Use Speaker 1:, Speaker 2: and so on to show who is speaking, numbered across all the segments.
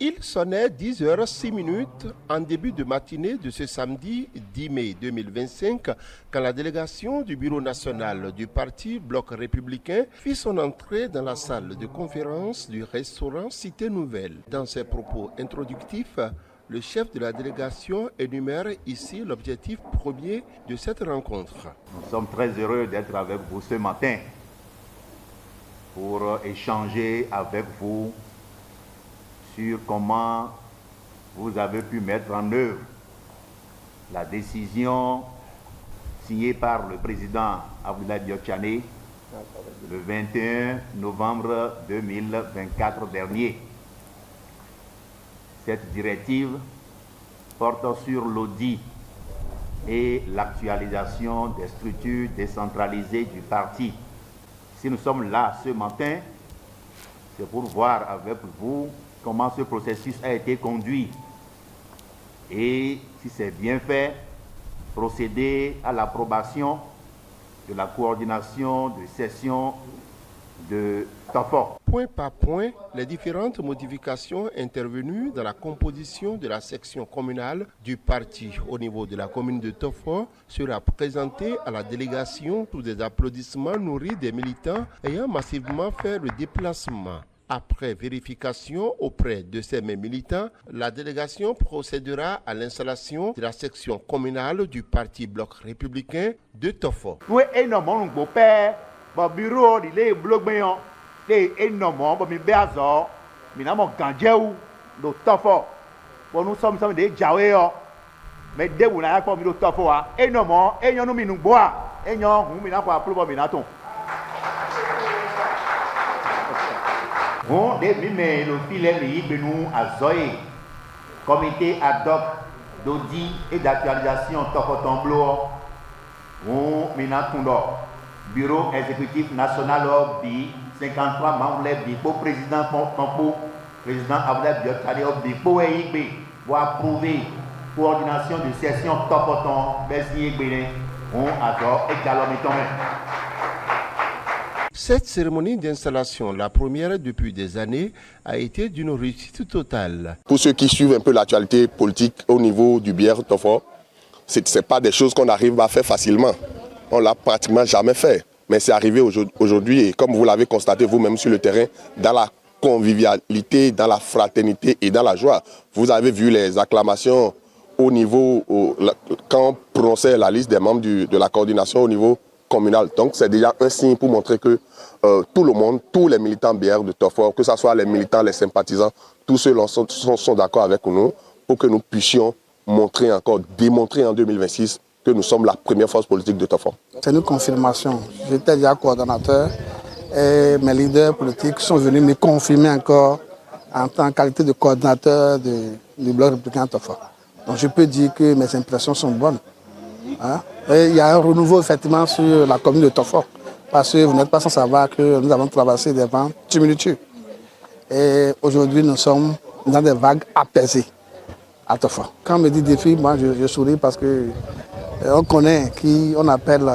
Speaker 1: Il sonnait 10h06 en début de matinée de ce samedi 10 mai 2025 quand la délégation du bureau national du parti Bloc républicain fit son entrée dans la salle de conférence du restaurant Cité Nouvelle. Dans ses propos introductifs, le chef de la délégation énumère ici l'objectif premier de cette rencontre.
Speaker 2: Nous sommes très heureux d'être avec vous ce matin pour échanger avec vous sur comment vous avez pu mettre en œuvre la décision signée par le président Abdoulaye Diop Tchane le 21 novembre 2024 dernier. Cette directive porte sur l'audit et l'actualisation des structures décentralisées du parti. Si nous sommes là ce matin, c'est pour voir avec vous comment ce processus a été conduit et si c'est bien fait, procéder à l'approbation de la coordination de session de TOFO.
Speaker 1: Point par point, les différentes modifications intervenues dans la composition de la section communale du parti au niveau de la commune de Tofo sera présentée à la délégation sous des applaudissements nourris des militants ayant massivement fait le déplacement. Après vérification auprès de ces mêmes militants, la délégation procédera à l'installation de la section communale du parti Bloc républicain de Tofo.
Speaker 2: Nous énormément de père, mon bureau, il est bloqué. Les énormément de béazor, mais nous avons gagné le Tofo. Nous sommes des Jaoué, mais dès que nous avons mis le Tofo, énormément, et nous nous bois, et nous avons appelé Minaton. On démime le filet nous à Zoé, comité ad hoc d'audit et d'actualisation Tofo Tomblo, on Minaton, bureau exécutif national BI, 53 membres BI, pour président Pompo, président Abdoulaye Diop Tchane BI, pour EIB, pour approuver coordination de session Tofo Tom, Bessie Bénin, on adore et Galomiton.
Speaker 1: Cette cérémonie d'installation, la première depuis des années, a été d'une réussite totale.
Speaker 3: Pour ceux qui suivent un peu l'actualité politique au niveau du bière Tofo, ce n'est pas des choses qu'on arrive à faire facilement. On ne l'a pratiquement jamais fait. Mais c'est arrivé aujourd'hui et comme vous l'avez constaté vous-même sur le terrain, dans la convivialité, dans la fraternité et dans la joie. Vous avez vu les acclamations au niveau, quand on prononçait la liste des membres de la coordination au niveau communal. Donc c'est déjà un signe pour montrer que tout le monde, tous les militants BR de Tofo, que ce soit les militants, les sympathisants, tous ceux sont d'accord avec nous pour que nous puissions démontrer en 2026 que nous sommes la première force politique de Tofo.
Speaker 4: C'est une confirmation. J'étais déjà coordonnateur et mes leaders politiques sont venus me confirmer encore en tant que qualité de coordonnateur du Bloc républicain Tofo. Donc je peux dire que mes impressions sont bonnes. Hein? Et il y a un renouveau effectivement sur la commune de Tofo. Parce que vous n'êtes pas sans savoir que nous avons traversé des vents tumultueux. Et aujourd'hui nous sommes dans des vagues apaisées à Tofo. Quand on me dit défi, moi je souris parce que on connaît qui on appelle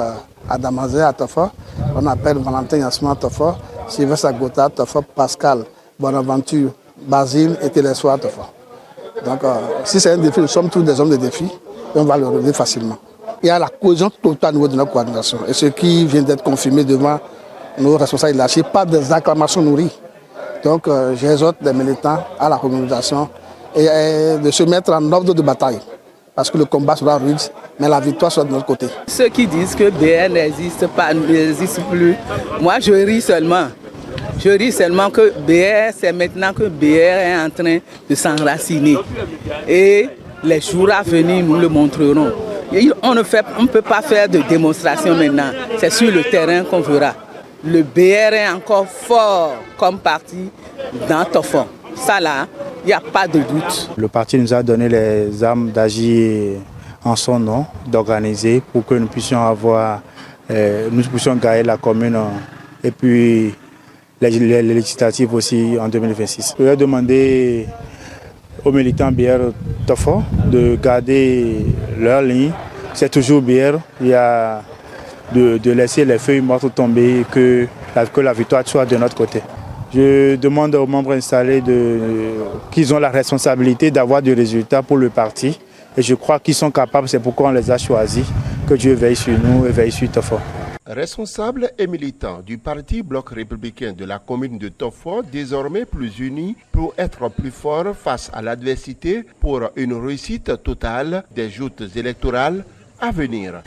Speaker 4: Adamazé à Tofo, on appelle Valentin Yassman à Tofo, Sylvestre Agota à Tofo, Pascal Bonaventure, Basile et Télésoi à Tofo. Donc si c'est un défi, nous sommes tous des hommes de défi et on va le relever facilement. Il y a la cohésion totale au niveau de notre coordination et ce qui vient d'être confirmé devant nos responsables lâchés, pas des acclamations nourries. Donc j'exhorte les militants à la communication et de se mettre en ordre de bataille. Parce que le combat sera rude, mais la victoire sera de notre côté.
Speaker 5: Ceux qui disent que BR n'existe pas, n'existe plus, moi je ris seulement. Je ris seulement que BR, c'est maintenant que BR est en train de s'enraciner. Et les jours à venir nous le montrerons. On ne peut pas faire de démonstration maintenant, c'est sur le terrain qu'on verra. Le BR est encore fort comme parti dans Tofo. Ça là, il n'y a pas de doute.
Speaker 6: Le parti nous a donné les armes d'agir en son nom, d'organiser pour que nous puissions gagner la commune et puis les législatives aussi en 2026. Je vais demander aux militants BR Tofo de garder leur ligne. C'est toujours BR, il y a de laisser les feuilles mortes tomber et que la victoire soit de notre côté. Je demande aux membres installés qu'ils ont la responsabilité d'avoir des résultats pour le parti. Et je crois qu'ils sont capables, c'est pourquoi on les a choisis. Que Dieu veille sur nous et veille sur Tofor.
Speaker 1: Responsable et militant du parti Bloc républicain de la commune de Tofor, désormais plus unis pour être plus forts face à l'adversité pour une réussite totale des joutes électorales à venir.